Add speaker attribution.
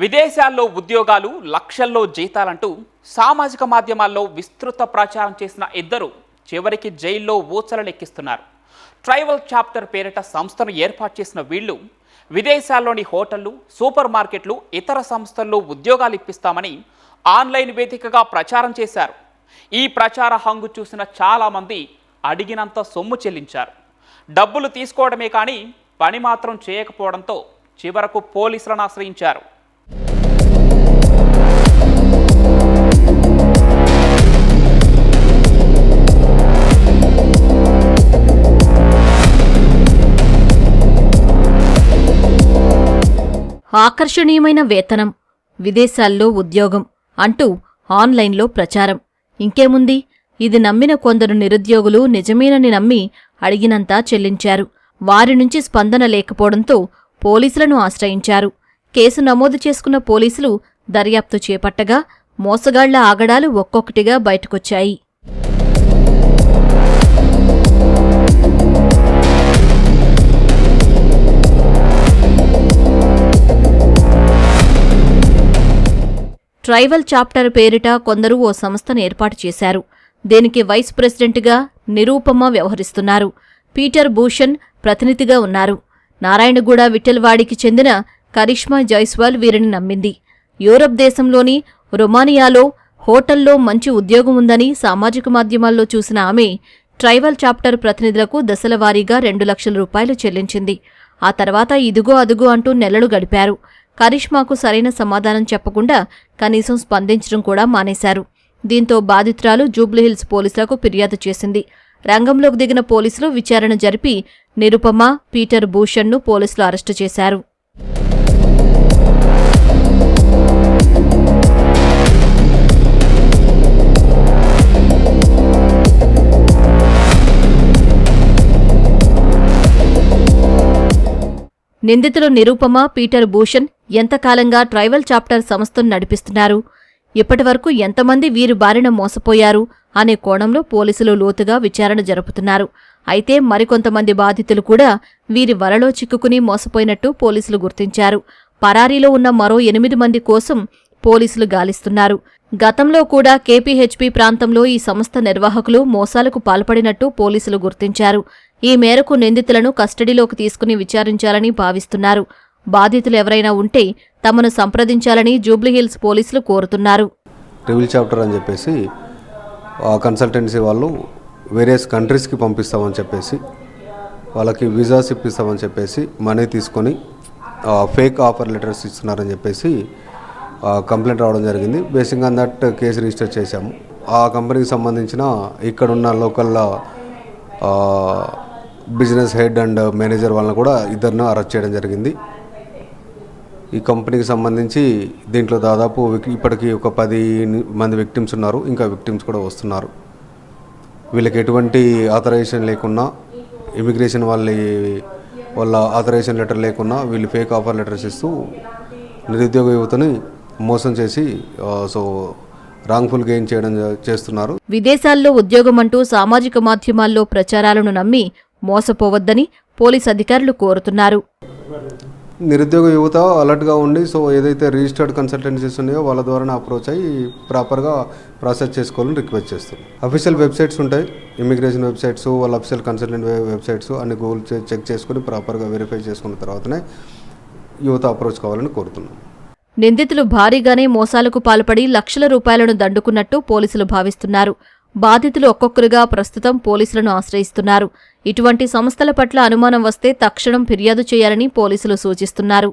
Speaker 1: విదేశాల్లో ఉద్యోగాలు లక్షల్లో జీతాలంటూ సామాజిక మాధ్యమాల్లో విస్తృత ప్రచారం చేసిన ఇద్దరు చివరికి జైల్లో ఊచలెక్కిస్తున్నారు. ట్రైవల్ చాప్టర్ పేరిట సంస్థను ఏర్పాటు చేసిన వీళ్ళు విదేశాల్లోని హోటళ్లు, సూపర్ మార్కెట్లు, ఇతర సంస్థల్లో ఉద్యోగాలు ఇప్పిస్తామని ఆన్లైన్ వేదికగా ప్రచారం చేశారు. ఈ ప్రచార హంగు చూసిన చాలామంది అడిగినంత సొమ్ము చెల్లించారు. డబ్బులు తీసుకోవడమే కానీ పని మాత్రం చేయకపోవడంతో చివరకు పోలీసులను ఆశ్రయించారు.
Speaker 2: ఆకర్షణీయమైన వేతనం, విదేశాల్లో ఉద్యోగం అంటూ ఆన్లైన్లో ప్రచారం. ఇంకేముంది, ఇది నమ్మిన కొందరు నిరుద్యోగులు నిజమేనని నమ్మి అడిగినంతా చెల్లించారు. వారి నుంచి స్పందన లేకపోవడంతో పోలీసులను ఆశ్రయించారు. కేసు నమోదు చేసుకున్న పోలీసులు దర్యాప్తు చేపట్టగా మోసగాళ్ల ఆగడాలు ఒక్కొక్కటిగా బయటకొచ్చాయి. ట్రైవల్ చాప్టర్ పేరిట కొందరు ఓ సంస్థను ఏర్పాటు చేశారు. దీనికి వైస్ ప్రెసిడెంట్గా నిరూపమ వ్యవహరిస్తున్నారు. పీటర్ భూషణ్ ప్రతినిధిగా ఉన్నారు. నారాయణగూడ విఠల్వాడికి చెందిన కరిష్మా జైస్వాల్ వీరిని నమ్మింది. యూరప్ దేశంలోని రొమానియాలో హోటల్లో మంచి ఉద్యోగం ఉందని సామాజిక మాధ్యమాల్లో చూసిన ఆమె ట్రైవల్ చాప్టర్ ప్రతినిధులకు దశలవారీగా 2 లక్షల రూపాయలు చెల్లించింది. ఆ తర్వాత ఇదిగో అదుగో అంటూ నెలలు గడిపారు. కరిష్మాకు సరైన సమాధానం చెప్పకుండా కనీసం స్పందించడం కూడా మానేశారు. దీంతో బాధితురాలు జూబ్లీహిల్స్ పోలీసులకు ఫిర్యాదు చేసింది. రంగంలోకి దిగిన పోలీసులు విచారణ జరిపి నిరుపమ, పీటర్ భూషణ్ను పోలీసులు అరెస్టు చేశారు. నిందితులు నిరూపమ, పీటర్ భూషణ్ ఎంతకాలంగా ట్రైవల్ చాప్టర్ సంస్థను నడిపిస్తున్నారు, ఇప్పటివరకు ఎంతమంది వీరి బారిన మోసపోయారు అనే కోణంలో పోలీసులు లోతుగా విచారణ జరుపుతున్నారు. అయితే మరికొంతమంది బాధితులు కూడా వీరి వలలో చిక్కుకుని మోసపోయినట్టు పోలీసులు గుర్తించారు. పరారీలో ఉన్న మరో 8 మంది కోసం పోలీసులు గాలిస్తున్నారు. గతంలో కూడా కేపీహెచ్పీ ప్రాంతంలో ఈ సంస్థ నిర్వాహకులు మోసాలకు పాల్పడినట్టు పోలీసులు గుర్తించారు. ఈ మేరకు నిందితులను కస్టడీలోకి తీసుకుని విచారించాలని భావిస్తున్నారు. బాధితులు ఎవరైనా ఉంటే తమను సంప్రదించాలని జూబ్లీహిల్స్ పోలీసులు కోరుతున్నారు.
Speaker 3: ట్రైవల్ చాప్టర్ అని చెప్పేసి కన్సల్టెన్సీ వాళ్ళు వేరియస్ కంట్రీస్కి పంపిస్తామని చెప్పేసి, వాళ్ళకి వీసాస్ ఇప్పిస్తామని చెప్పేసి మనీ తీసుకొని ఫేక్ ఆఫర్ లెటర్స్ ఇస్తున్నారని చెప్పేసి కంప్లైంట్ రావడం జరిగింది. Basic on that case register చేశాము. ఆ కంపెనీకి సంబంధించిన ఇక్కడున్న local business head and manager వాళ్ళని కూడా ఇద్దరిని అరెస్ట్ చేయడం జరిగింది. ఈ కంపెనీకి సంబంధించి దీంట్లో దాదాపు ఇప్పటికీ ఒక 10 మంది విక్టిమ్స్ ఉన్నారు. ఇంకా విక్టిమ్స్ కూడా వస్తున్నారు. వీళ్ళకి ఎటువంటి ఆథరైజేషన్ లేకున్నా, ఇమిగ్రేషన్ వాళ్ళ ఆథరైజేషన్ లెటర్ లేకున్నా వీళ్ళు ఫేక్ ఆఫర్ లెటర్స్ ఇస్తూ నిరుద్యోగ యువతని మోసం చేసి రాంగ్ఫుల్ గెయిన్ చేస్తున్నారు.
Speaker 2: విదేశాల్లో ఉద్యోగమంటూ సామాజిక మాధ్యమాల్లో ప్రచారాలను నమ్మి మోసపోవద్దని పోలీస్ అధికారులు కోరుతున్నారు.
Speaker 3: నిరుద్యోగ యువత అలర్ట్గా ఉండి ఏదైతే రిజిస్టర్డ్ కన్సల్టెన్సీస్ ఉన్నాయో వాళ్ళ ద్వారా అప్రోచ్ అయ్యి ప్రాపర్గా ప్రాసెస్ చేసుకోవాలని రిక్వెస్ట్ చేస్తాం. అఫీషియల్ వెబ్సైట్స్ ఉంటాయి, ఇమిగ్రేషన్ వెబ్సైట్స్, వాళ్ళ అఫీషియల్ కన్సల్టెంట్ వెబ్సైట్స్ అన్ని గూగుల్ చెక్ చేసుకుని ప్రాపర్గా వెరిఫై చేసుకున్న తర్వాతనే యువత అప్రోచ్ కావాలని కోరుతున్నాం.
Speaker 2: నిందితులు భారీగానే మోసాలకు పాల్పడి లక్షల రూపాయలను దండుకున్నట్టు పోలీసులు భావిస్తున్నారు. బాధితులు ఒక్కొక్కరుగా ప్రస్తుతం పోలీసులను ఆశ్రయిస్తున్నారు. ఇటువంటి సంస్థల పట్ల అనుమానం వస్తే తక్షణం ఫిర్యాదు చేయాలని పోలీసులు సూచిస్తున్నారు.